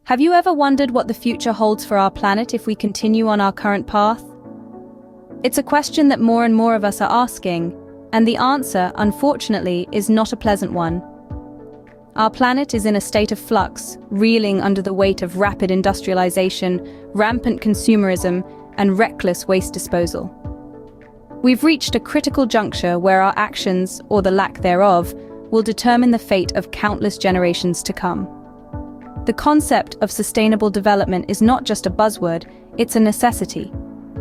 Have you ever wondered what the future holds for our planet if we continue on our current path? It's a question that more and more of us are asking, and the answer, unfortunately, is not a pleasant one. Our planet is in a state of flux, reeling under the weight of rapid industrialization, rampant consumerism, and reckless waste disposal. We've reached a critical juncture where our actions, or the lack thereof, will determine the fate of countless generations to come. The concept of sustainable development is not just a buzzword, it's a necessity.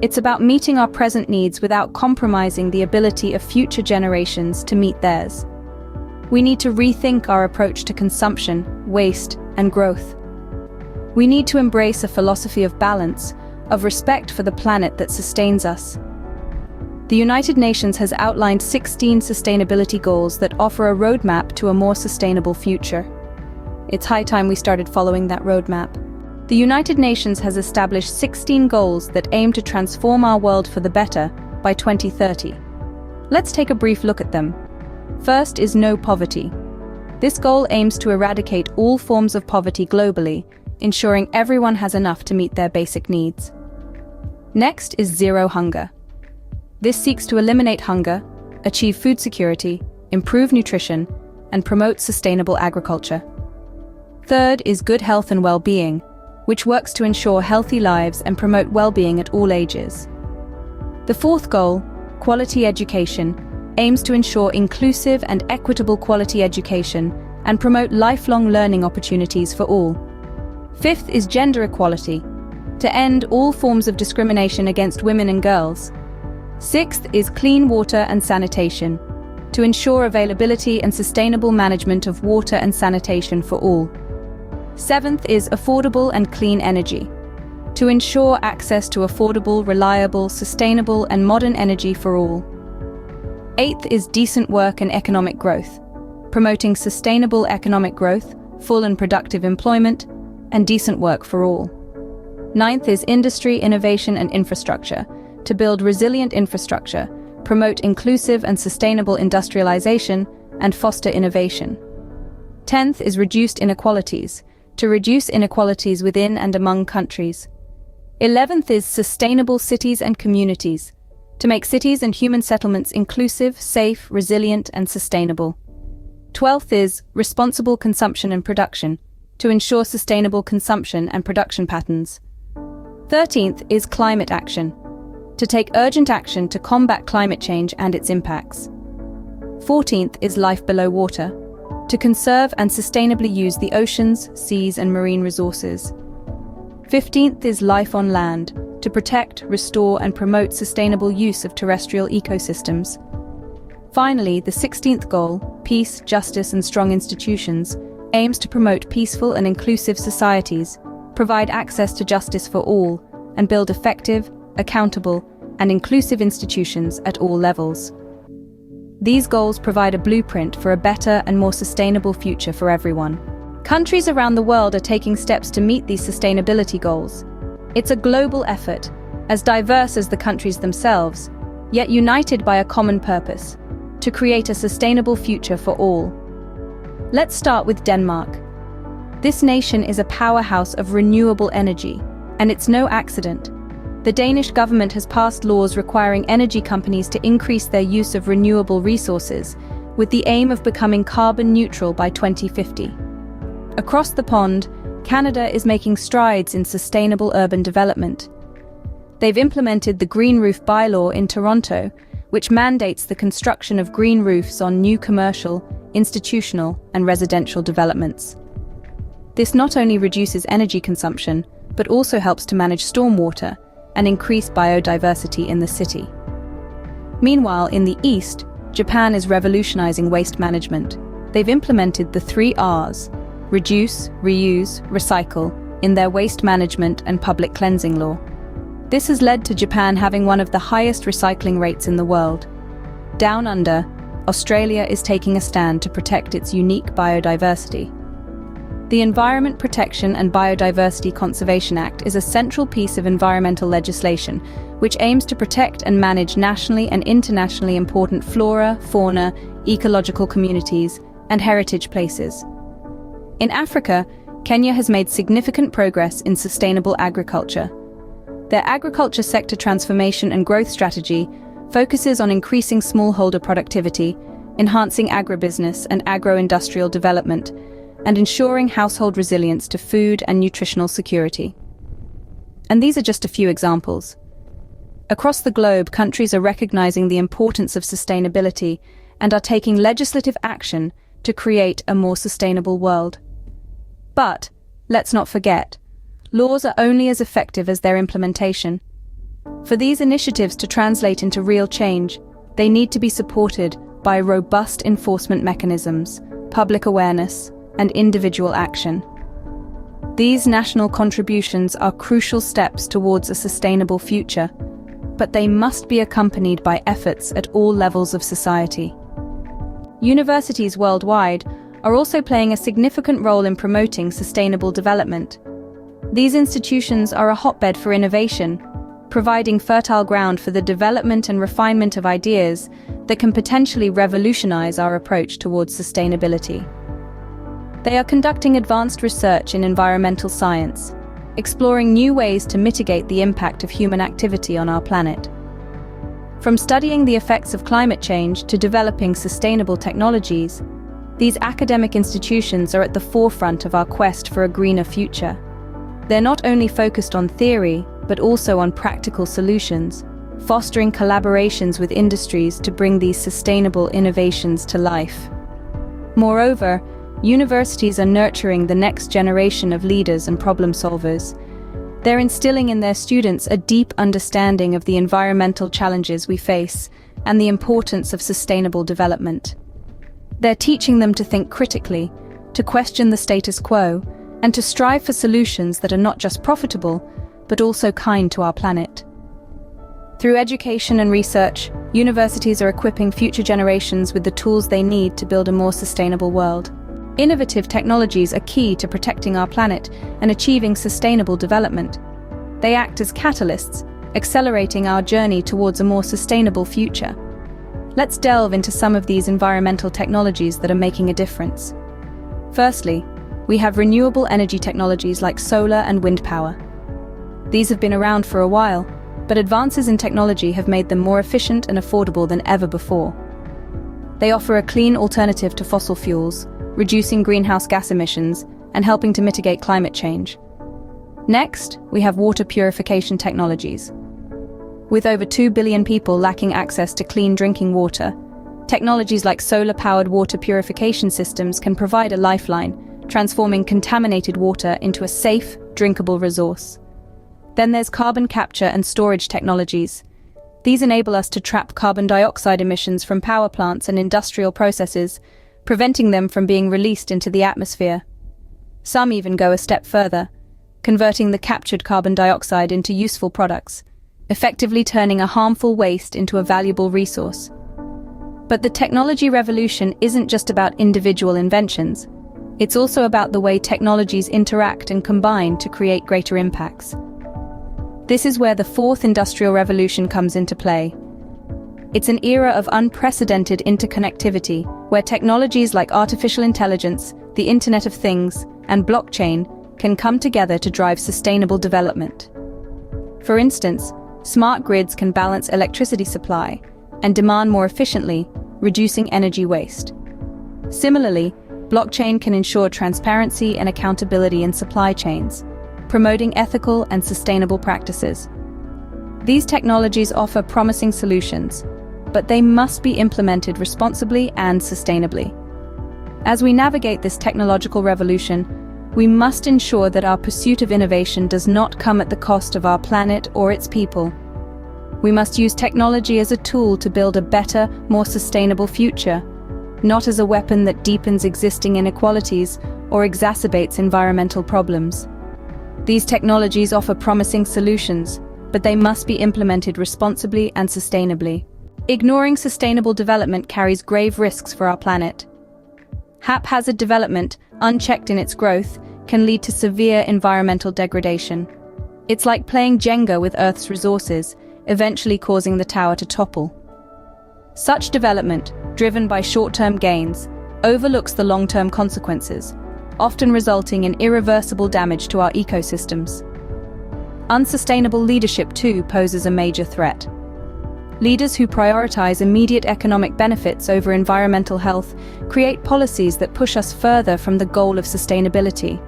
It's about meeting our present needs without compromising the ability of future generations to meet theirs. We need to rethink our approach to consumption, waste, and growth. We need to embrace a philosophy of balance, of respect for the planet that sustains us. The United Nations has outlined 16 sustainability goals that offer a roadmap to a more sustainable future. It's high time we started following that roadmap. The United Nations has established 16 goals that aim to transform our world for the better by 2030. Let's take a brief look at them. First is no poverty. This goal aims to eradicate all forms of poverty globally, ensuring everyone has enough to meet their basic needs. Next is zero hunger. This seeks to eliminate hunger, achieve food security, improve nutrition, and promote sustainable agriculture. Third is good health and well-being, which works to ensure healthy lives and promote well-being at all ages. The fourth goal, quality education, aims to ensure inclusive and equitable quality education and promote lifelong learning opportunities for all. Fifth is gender equality, to end all forms of discrimination against women and girls. Sixth is clean water and sanitation, to ensure availability and sustainable management of water and sanitation for all. Seventh is affordable and clean energy, to ensure access to affordable, reliable, sustainable, and modern energy for all. Eighth is decent work and economic growth, promoting sustainable economic growth, full and productive employment, and decent work for all. Ninth is industry, innovation, and infrastructure, to build resilient infrastructure, promote inclusive and sustainable industrialization, and foster innovation. 10th is reduced inequalities, to reduce inequalities within and among countries. 11th is sustainable cities and communities, to make cities and human settlements inclusive, safe, resilient, and sustainable. 12th is responsible consumption and production, to ensure sustainable consumption and production patterns. 13th is climate action, to take urgent action to combat climate change and its impacts. 14th is life below water, to conserve and sustainably use the oceans, seas, and marine resources. 15th is life on land, to protect, restore, and promote sustainable use of terrestrial ecosystems. Finally, the 16th goal, peace, justice, and strong institutions, aims to promote peaceful and inclusive societies, provide access to justice for all, and build effective, accountable, and inclusive institutions at all levels. These goals provide a blueprint for a better and more sustainable future for everyone. Countries around the world are taking steps to meet these sustainability goals. It's a global effort, as diverse as the countries themselves, yet united by a common purpose: to create a sustainable future for all. Let's start with Denmark. This nation is a powerhouse of renewable energy, and it's no accident. The Danish government has passed laws requiring energy companies to increase their use of renewable resources, with the aim of becoming carbon neutral by 2050. Across the pond, Canada is making strides in sustainable urban development. They've implemented the Green Roof Bylaw in Toronto, which mandates the construction of green roofs on new commercial, institutional, and residential developments. This not only reduces energy consumption, but also helps to manage stormwater and increase biodiversity in the city. Meanwhile, in the East, Japan is revolutionizing waste management. They've implemented the 3 Rs: reduce, reuse, recycle, in their waste management and public cleansing law. This has led to Japan having one of the highest recycling rates in the world. Down under, Australia is taking a stand to protect its unique biodiversity. The Environment Protection and Biodiversity Conservation Act is a central piece of environmental legislation which aims to protect and manage nationally and internationally important flora, fauna, ecological communities, and heritage places. In Africa, Kenya has made significant progress in sustainable agriculture. Their agriculture sector transformation and growth strategy focuses on increasing smallholder productivity, enhancing agribusiness and agro-industrial development, and ensuring household resilience to food and nutritional security. And these are just a few examples. Across the globe, countries are recognizing the importance of sustainability and are taking legislative action to create a more sustainable world. But, let's not forget, laws are only as effective as their implementation. For these initiatives to translate into real change, they need to be supported by robust enforcement mechanisms, public awareness, and individual action. These national contributions are crucial steps towards a sustainable future, but they must be accompanied by efforts at all levels of society. Universities worldwide are also playing a significant role in promoting sustainable development. These institutions are a hotbed for innovation, providing fertile ground for the development and refinement of ideas that can potentially revolutionize our approach towards sustainability. They are conducting advanced research in environmental science, exploring new ways to mitigate the impact of human activity on our planet. From studying the effects of climate change to developing sustainable technologies, these academic institutions are at the forefront of our quest for a greener future. They're not only focused on theory, but also on practical solutions, fostering collaborations with industries to bring these sustainable innovations to life. Moreover, universities are nurturing the next generation of leaders and problem solvers. They're instilling in their students a deep understanding of the environmental challenges we face and the importance of sustainable development. They're teaching them to think critically, to question the status quo, and to strive for solutions that are not just profitable, but also kind to our planet. Through education and research, universities are equipping future generations with the tools they need to build a more sustainable world. Innovative technologies are key to protecting our planet and achieving sustainable development. They act as catalysts, accelerating our journey towards a more sustainable future. Let's delve into some of these environmental technologies that are making a difference. Firstly, we have renewable energy technologies like solar and wind power. These have been around for a while, but advances in technology have made them more efficient and affordable than ever before. They offer a clean alternative to fossil fuels, reducing greenhouse gas emissions and helping to mitigate climate change. Next, we have water purification technologies. With over 2 billion people lacking access to clean drinking water, technologies like solar-powered water purification systems can provide a lifeline, transforming contaminated water into a safe, drinkable resource. Then there's carbon capture and storage technologies. These enable us to trap carbon dioxide emissions from power plants and industrial processes, preventing them from being released into the atmosphere. Some even go a step further, converting the captured carbon dioxide into useful products, effectively turning a harmful waste into a valuable resource. But the technology revolution isn't just about individual inventions. It's also about the way technologies interact and combine to create greater impacts. This is where the fourth industrial revolution comes into play. It's an era of unprecedented interconnectivity, where technologies like artificial intelligence, the Internet of Things, and blockchain can come together to drive sustainable development. For instance, smart grids can balance electricity supply and demand more efficiently, reducing energy waste. Similarly, blockchain can ensure transparency and accountability in supply chains, promoting ethical and sustainable practices. These technologies offer promising solutions, but they must be implemented responsibly and sustainably. As we navigate this technological revolution, we must ensure that our pursuit of innovation does not come at the cost of our planet or its people. We must use technology as a tool to build a better, more sustainable future, not as a weapon that deepens existing inequalities or exacerbates environmental problems. These technologies offer promising solutions, but they must be implemented responsibly and sustainably. Ignoring sustainable development carries grave risks for our planet. Haphazard development, unchecked in its growth, can lead to severe environmental degradation. It's like playing Jenga with Earth's resources, eventually causing the tower to topple. Such development, driven by short-term gains, overlooks the long-term consequences, often resulting in irreversible damage to our ecosystems. Unsustainable leadership, too, poses a major threat. Leaders who prioritize immediate economic benefits over environmental health create policies that push us further from the goal of sustainability.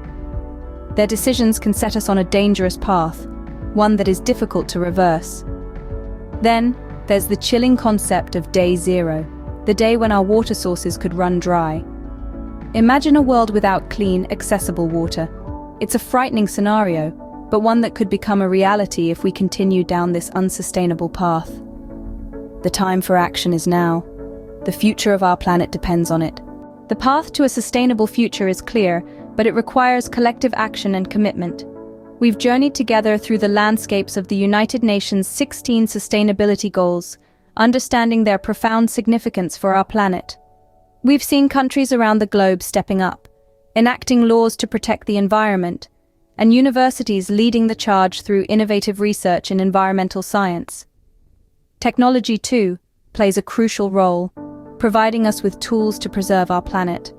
Their decisions can set us on a dangerous path, one that is difficult to reverse. Then, there's the chilling concept of day zero, the day when our water sources could run dry. Imagine a world without clean, accessible water. It's a frightening scenario, but one that could become a reality if we continue down this unsustainable path. The time for action is now. The future of our planet depends on it. The path to a sustainable future is clear, but it requires collective action and commitment. We've journeyed together through the landscapes of the United Nations' 16 sustainability goals, understanding their profound significance for our planet. We've seen countries around the globe stepping up, enacting laws to protect the environment, and universities leading the charge through innovative research in environmental science. Technology, too, plays a crucial role, providing us with tools to preserve our planet.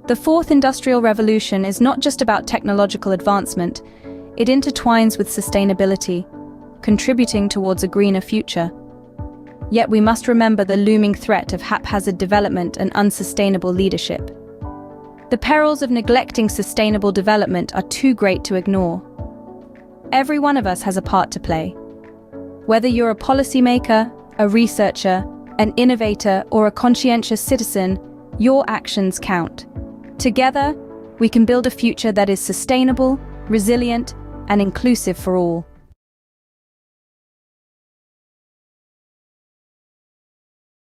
The fourth industrial revolution is not just about technological advancement, it intertwines with sustainability, contributing towards a greener future. Yet we must remember the looming threat of haphazard development and unsustainable leadership. The perils of neglecting sustainable development are too great to ignore. Every one of us has a part to play. Whether you're a policymaker, a researcher, an innovator, or a conscientious citizen, your actions count. Together, we can build a future that is sustainable, resilient, and inclusive for all.